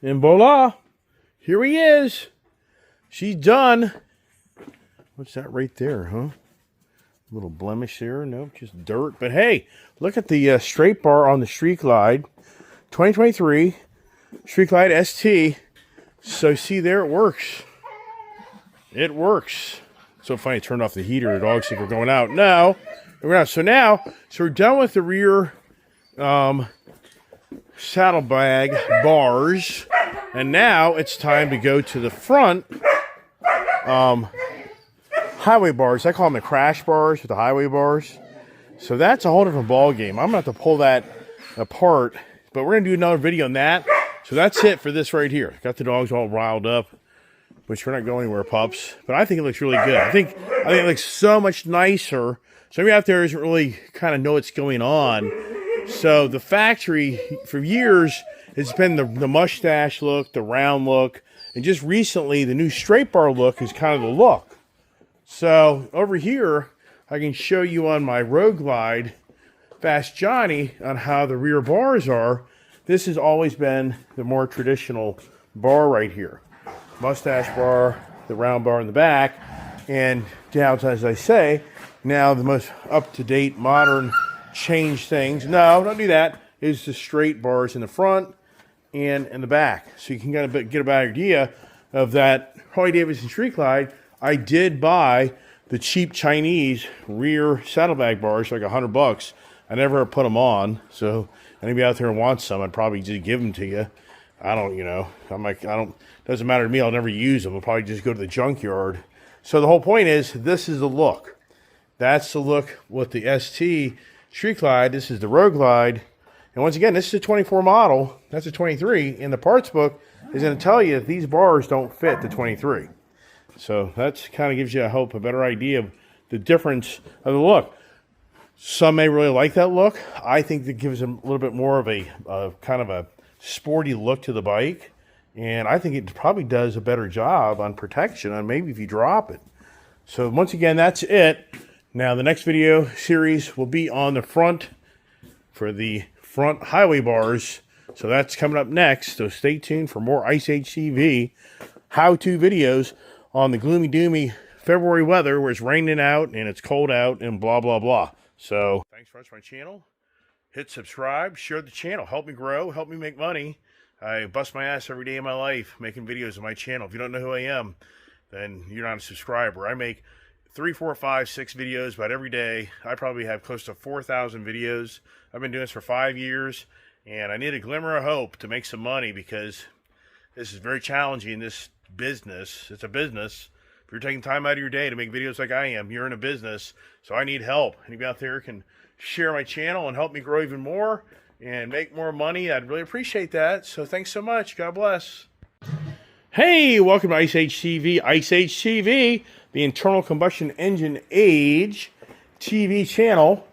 And voila, here he is. She's done. What's that right there, huh? Little blemish there. Nope, just dirt. But hey, look at the straight bar on the Street Glide. 2023 Street Glide ST. So see there, it works. It works. So funny, I turned off the heater. The dogs think we're going out. No, we're not. So we're done with the rear saddlebag bars. And now it's time to go to the front highway bars. I call them the crash bars with the highway bars. So that's a whole different ball game. I'm going to have to pull that apart. But we're going to do another video on that. So that's it for this right here. Got the dogs all riled up, which we're not going anywhere, pups. But I think it looks really good. I think it looks so much nicer. Somebody out there doesn't really kind of know what's going on. So the factory, for years, it's been the mustache look, the round look. And just recently, the new straight bar look is kind of the look. So over here, I can show you on my Road Glide Fast Johnny on how the rear bars are. This has always been the more traditional bar right here. Mustache bar, the round bar in the back, and down, as I say, now the most up-to-date, modern change things. No, don't do that. Is the straight bars in the front and in the back. So you can get a better idea of that Harley Davidson Street Glide. I did buy the cheap Chinese rear saddlebag bars for like $100. I never put them on, so anybody out there who wants some, I'd probably just give them to you. Doesn't matter to me. I'll never use them. I'll probably just go to the junkyard. So the whole point is, this is the look. That's the look with the ST Street Glide. This is the Road Glide. And once again, this is a 24 model. That's a 23. And the parts book is going to tell you that these bars don't fit the 23. So that kind of gives you, I hope, a better idea of the difference of the look. Some may really like that look. I think that gives them a little bit more of a kind of a sporty look to the bike. And I think it probably does a better job on protection on maybe if you drop it. So once again, that's it. Now the next video series will be on the front for the front highway bars. So that's coming up next. So stay tuned for more Ice Age TV how-to videos on the gloomy doomy February weather where it's raining out and it's cold out and blah, blah, blah. So thanks for watching my channel. Hit subscribe, share the channel, help me grow, help me make money. I bust my ass every day of my life making videos on my channel. If you don't know who I am, then you're not a subscriber. I make 3, 4, 5, 6 videos about every day. I probably have close to 4,000 videos. I've been doing this for 5 years, and I need a glimmer of hope to make some money because this is very challenging in this business. It's a business. If you're taking time out of your day to make videos like I am, you're in a business, so I need help. Anybody out there can share my channel and help me grow even more and make more money. I'd really appreciate that. So thanks so much. God bless. Hey, welcome to Ice Age TV. Ice Age TV, the internal combustion engine age TV channel,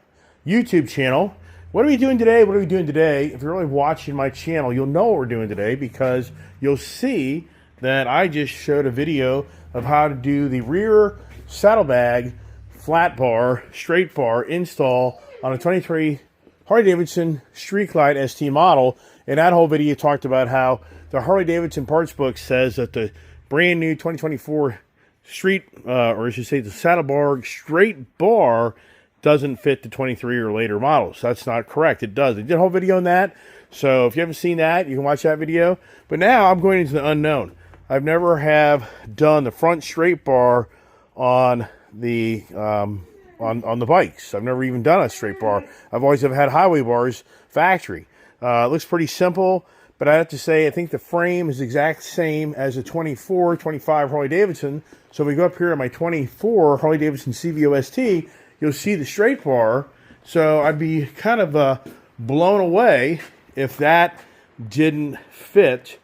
YouTube channel. What are we doing today? What are we doing today? If you're really watching my channel, you'll know what we're doing today because you'll see that I just showed a video of how to do the rear saddlebag flat bar, straight bar install on a 23 Harley Davidson Street Glide ST model. And that whole video talked about how the Harley Davidson parts book says that the brand new 2024 street, or I should say the saddlebag straight bar doesn't fit the 23 or later models. That's not correct. It does. They did a whole video on that. So if you haven't seen that, you can watch that video. But now I'm going into the unknown. I've never have done the front straight bar on the on the bikes. I've never even done a straight bar. I've always have had highway bars factory. It looks pretty simple, but I have to say I think the frame is the exact same as a 24, 25 Harley Davidson. So if we go up here to my 24 Harley Davidson CVO-ST, you'll see the straight bar. So I'd be kind of blown away if that didn't fit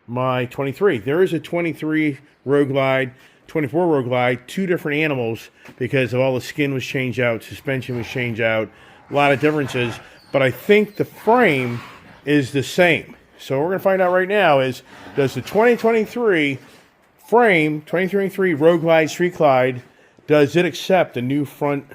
my 23. There is a 23 Road Glide, 24 Road Glide, 2 different animals because of all the skin was changed out, suspension was changed out, a lot of differences. But I think the frame is the same. So what we're going to find out right now is, does the 2023 frame, 2023 Road Glide, Street Glide, does it accept the new front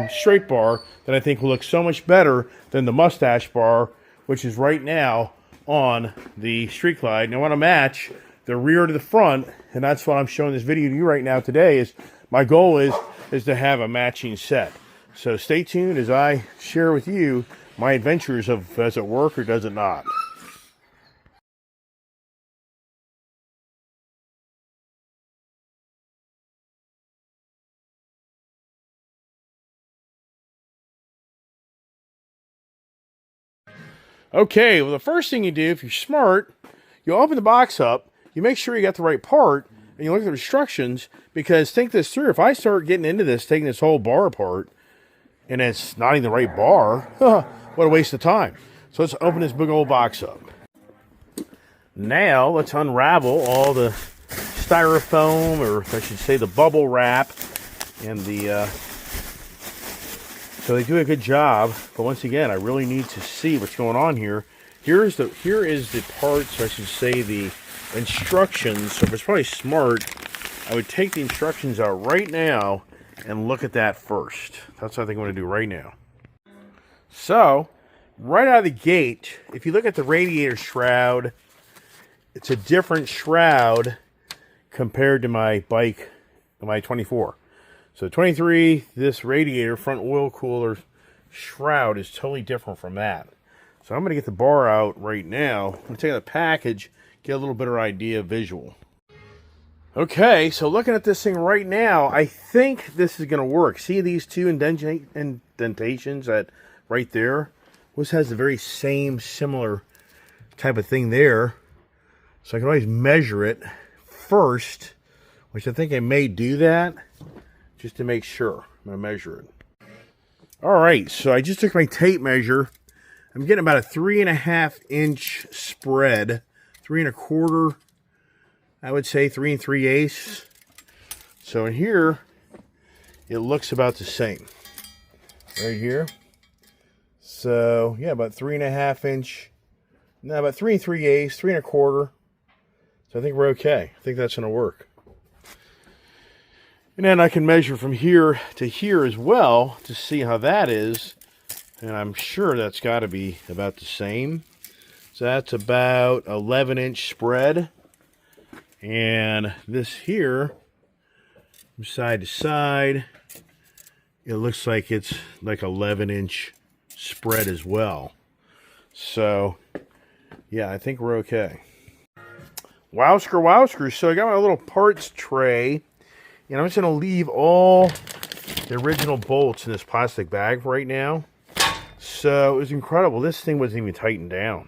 straight bar that I think will look so much better than the mustache bar, which is right now on the Street Glide. And I want to match the rear to the front, and that's what I'm showing this video to you right now today. Is my goal is to have a matching set. So stay tuned as I share with you my adventures of does it work or does it not. Okay, well, the first thing you do, if you're smart, you open the box up, you make sure you got the right part, and you look at the instructions, because think this through. If I start getting into this, taking this whole bar apart, and it's not even the right bar, what a waste of time. So let's open this big old box up. Now, let's unravel all the styrofoam, or I should say the bubble wrap, and the... So they do a good job, but once again, I really need to see what's going on here. Here is the parts, or I should say the instructions. So if it's probably smart, I would take the instructions out right now and look at that first. That's what I think I'm going to do right now. So, right out of the gate, if you look at the radiator shroud, it's a different shroud compared to my bike, my 24. So 23, this radiator front oil cooler shroud is totally different from that. So I'm going to get the bar out right now. I'm going to take out the package, get a little better idea visual. Okay, so looking at this thing right now, I think this is going to work. See these two indentations that right there? This has the very same similar type of thing there. So I can always measure it first, which I think I may do that. Just to make sure. I'm going to measure it. Alright, so I just took my tape measure. I'm getting about a 3.5 inch spread. 3.25, I would say 3 3/8. So in here, it looks about the same. Right here. So, yeah, about 3.5 inch. No, about 3 3/8, 3.25. So I think we're okay. I think that's going to work. And then I can measure from here to here as well to see how that is. And I'm sure that's got to be about the same. So that's about 11 inch spread. And this here, from side to side, it looks like it's like 11 inch spread as well. So, yeah, I think we're okay. Wowsker. So I got my little parts tray. And I'm just going to leave all the original bolts in this plastic bag right now. So it was incredible. This thing wasn't even tightened down.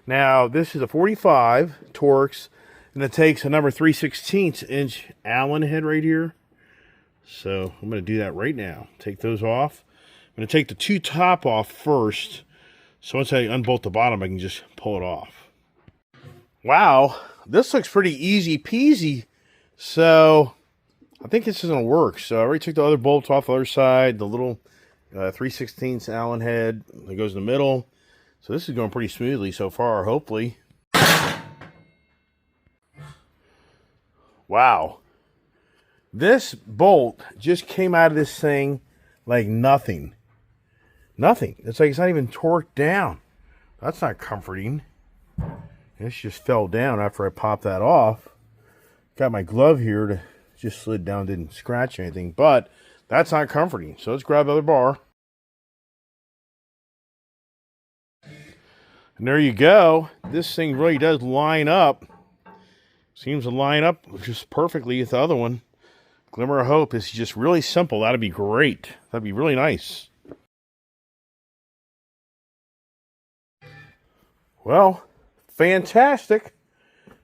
Now, this is a 45 Torx, and it takes a number 3/16 inch Allen head right here. So I'm going to do that right now. Take those off. I'm going to take the two top off first. So once I unbolt the bottom, I can just pull it off. Wow, this looks pretty easy peasy. So I think this is going to work. So I already took the other bolts off the other side, the little 3/16 Allen head that goes in the middle. So this is going pretty smoothly so far, hopefully. Wow. This bolt just came out of this thing like nothing. Nothing. It's like it's not even torqued down. That's not comforting. This just fell down after I popped that off. Got my glove here to just slid down, didn't scratch anything, but that's not comforting. So let's grab the other bar. And there you go. This thing really does line up. Seems to line up just perfectly with the other one. Glimmer of hope is just really simple. That'd be great. That'd be really nice. Well, fantastic.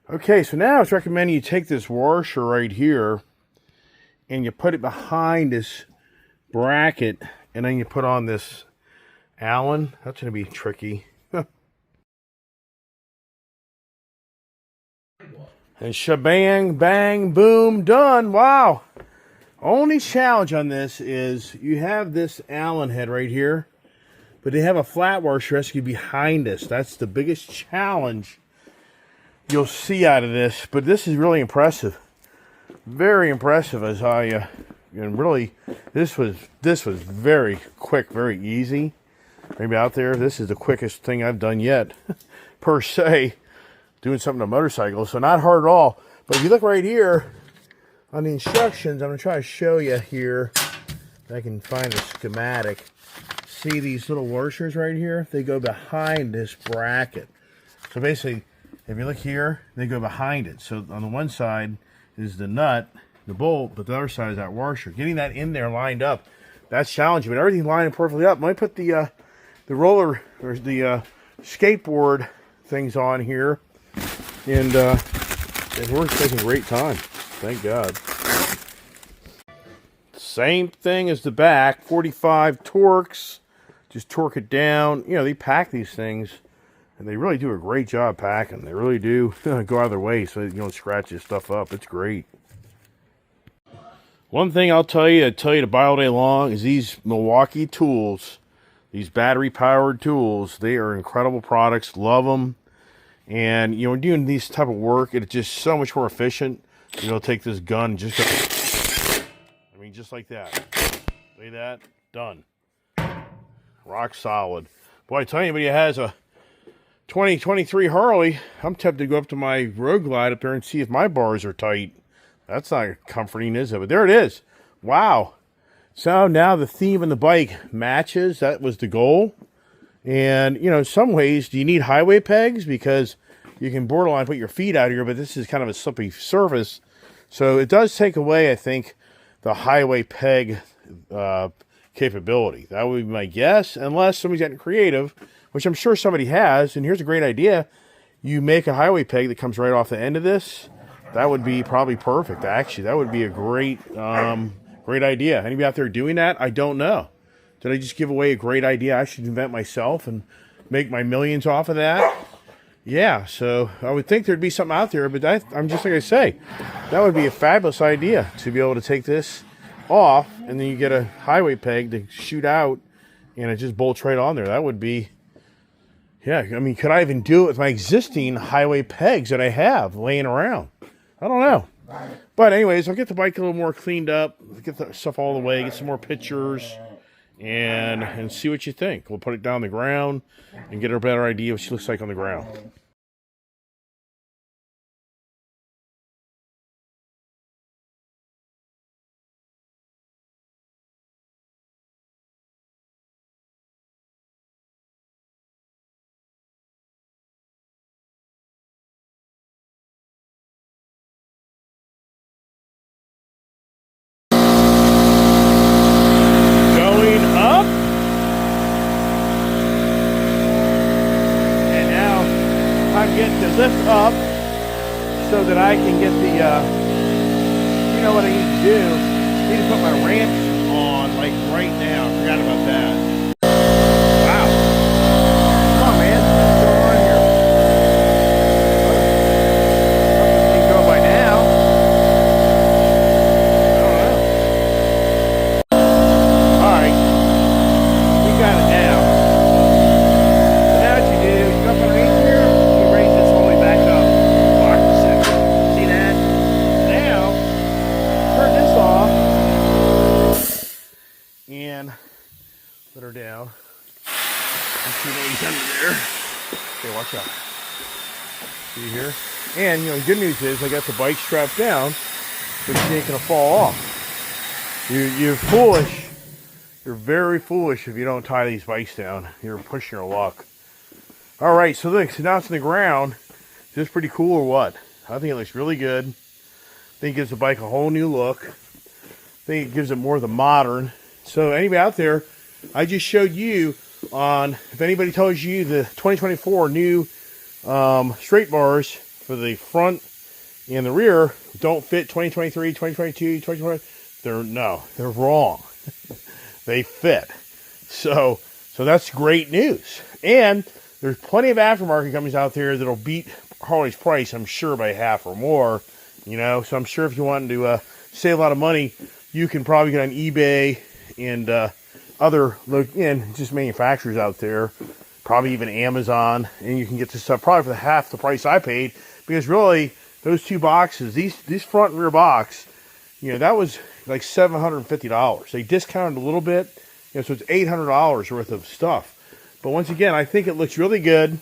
Okay, so now it's recommending you take this washer right here and you put it behind this bracket, and then you put on this Allen. That's going to be tricky. And shabang, bang, boom, done. Wow. Only challenge on this is you have this Allen head right here, but they have a flat washer rescue behind us. That's the biggest challenge you'll see out of this, but this is really impressive. Very impressive as and really, this was very quick, very easy. Maybe out there, this is the quickest thing I've done yet, per se, doing something to a motorcycle. So not hard at all. But if you look right here on the instructions, I'm going to try to show you here. If I can find a schematic. See these little washers right here? They go behind this bracket. So basically, if you look here, they go behind it. So on the one side is the nut, the bolt, but the other side is that washer. Getting that in there lined up, that's challenging. But everything lined perfectly up. Let me put the roller or the skateboard things on here, and we're taking great time. Thank God. Same thing as the back, 45 Torx. Just torque it down. You know, they pack these things, and they really do a great job packing. They really do go out of their way so you don't scratch this stuff up. It's great. One thing I'll tell you to buy all day long is these Milwaukee tools. These battery-powered tools. They are incredible products. Love them. And, you know, when doing these type of work, it's just so much more efficient. You know, take this gun and just go, I mean, just like that. See that? Done. Rock solid. Boy, I tell you, anybody who has a 2023 Harley, I'm tempted to go up to my Road Glide up there and see if my bars are tight. That's not comforting, is it? But there it is. Wow. So now the theme of the bike matches. That was the goal. And, you know, in some ways, do you need highway pegs? Because you can borderline put your feet out here, but this is kind of a slippery surface. So it does take away, I think, the highway peg capability. That would be my guess, unless somebody's gotten creative, which I'm sure somebody has. And here's a great idea. You make a highway peg that comes right off the end of this. That would be probably perfect, actually. That would be a great great idea. Anybody out there doing that? I don't know. Did I just give away a great idea I should invent myself and make my millions off of that? Yeah, so I would think there'd be something out there, but I'm just like I say, that would be a fabulous idea to be able to take this off, and then you get a highway peg to shoot out, and it just bolts right on there. That would be, yeah, I mean, could I even do it with my existing highway pegs that I have laying around? I don't know. But anyways, I'll get the bike a little more cleaned up, get the stuff all the way, get some more pictures, and see what you think. We'll put it down on the ground and get a better idea what she looks like on the ground. Going up. And now I'm getting the lift up so that I can get the, you know what I need to do? I need to put my ramps on, like right now. I forgot about that. Wow. Come on, man. What's going on here? Something can go by now. I don't know. Alright. We got it now. So now what you do, you go up underneath here, you raise this all the way back up. Lock the center. See that? Now, turn this off and put her down. And see what he's under there. Okay, watch out. See here? And, you know, the good news is I got the bike strapped down, but she ain't gonna fall off. You're foolish. You're very foolish if you don't tie these bikes down. You're pushing your luck. All right, so look, so now it's on the ground. Is this pretty cool or what? I think it looks really good. I think it gives the bike a whole new look. I think it gives it more of the modern. So anybody out there, I just showed you on, if anybody tells you the 2024 new straight bars for the front and the rear don't fit 2023, 2022, 2020, they're wrong. They fit. So that's great news. And there's plenty of aftermarket companies out there that'll beat Harley's price, I'm sure, by half or more. You know, so I'm sure if you want to save a lot of money, you can probably get on eBay and other just manufacturers out there, probably even Amazon, and you can get this stuff probably for half the price I paid. Because really, those two boxes, these front and rear box, you know, that was like $750. They discounted a little bit, you know, so it's $800 worth of stuff. But once again, I think it looks really good.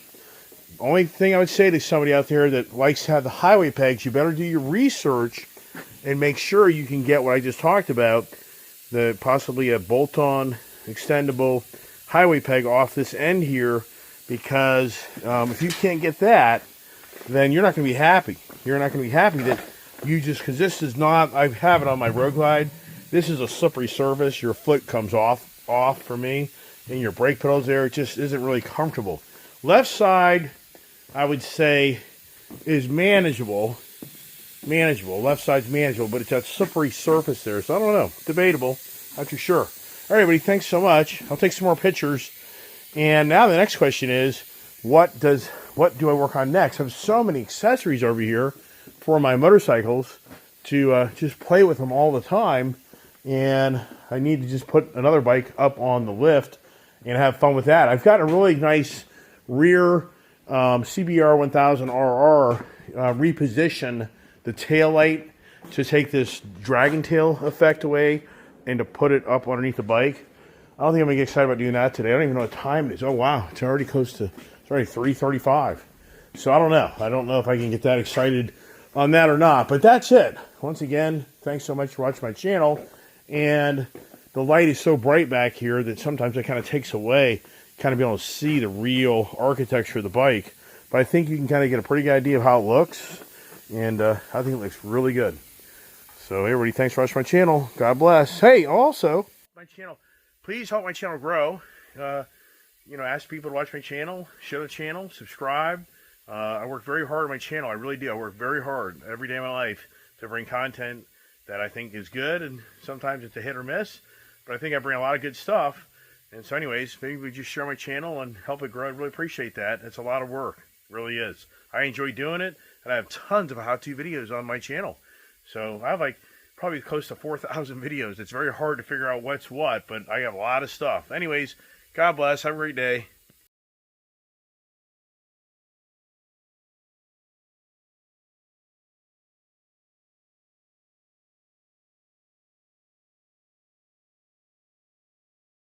Only thing I would say to somebody out there that likes to have the highway pegs, you better do your research and make sure you can get what I just talked about, possibly a bolt-on extendable highway peg off this end here, because if you can't get that, then you're not going to be happy. You're not going to be happy that you just, because this is not, I have it on my Road Glide. This is a slippery surface. Your foot comes off for me, and your brake pedals there. It just isn't really comfortable. Left side, I would say, is manageable. Left side's manageable, but it's that slippery surface there. So I don't know. Debatable. Not too sure. All right, everybody, thanks so much. I'll take some more pictures. And now the next question is, what do I work on next? I have so many accessories over here for my motorcycles to just play with them all the time. And I need to just put another bike up on the lift and have fun with that. I've got a really nice rear CBR 1000RR reposition the tail light to take this dragon tail effect away and to put it up underneath the bike. I don't think I'm going to get excited about doing that today. I don't even know what time it is. Oh, wow. It's already close to, it's already 3:35. So I don't know. I don't know if I can get that excited on that or not. But that's it. Once again, thanks so much for watching my channel. And the light is so bright back here that sometimes it kind of takes away kind of being able to see the real architecture of the bike. But I think you can kind of get a pretty good idea of how it looks. And I think it looks really good. So everybody, thanks for watching my channel. God bless. Hey, also, my channel, please help my channel grow. Ask people to watch my channel, share the channel, subscribe. I work very hard on my channel. I really do. I work very hard every day of my life to bring content that I think is good, and sometimes it's a hit or miss, but I think I bring a lot of good stuff. And so anyways, maybe we just share my channel and help it grow. I'd really appreciate that. It's a lot of work. It really is. I enjoy doing it, and I have tons of how-to videos on my channel. So I have like probably close to 4,000 videos. It's very hard to figure out what's what, but I have a lot of stuff. Anyways, God bless. Have a great day.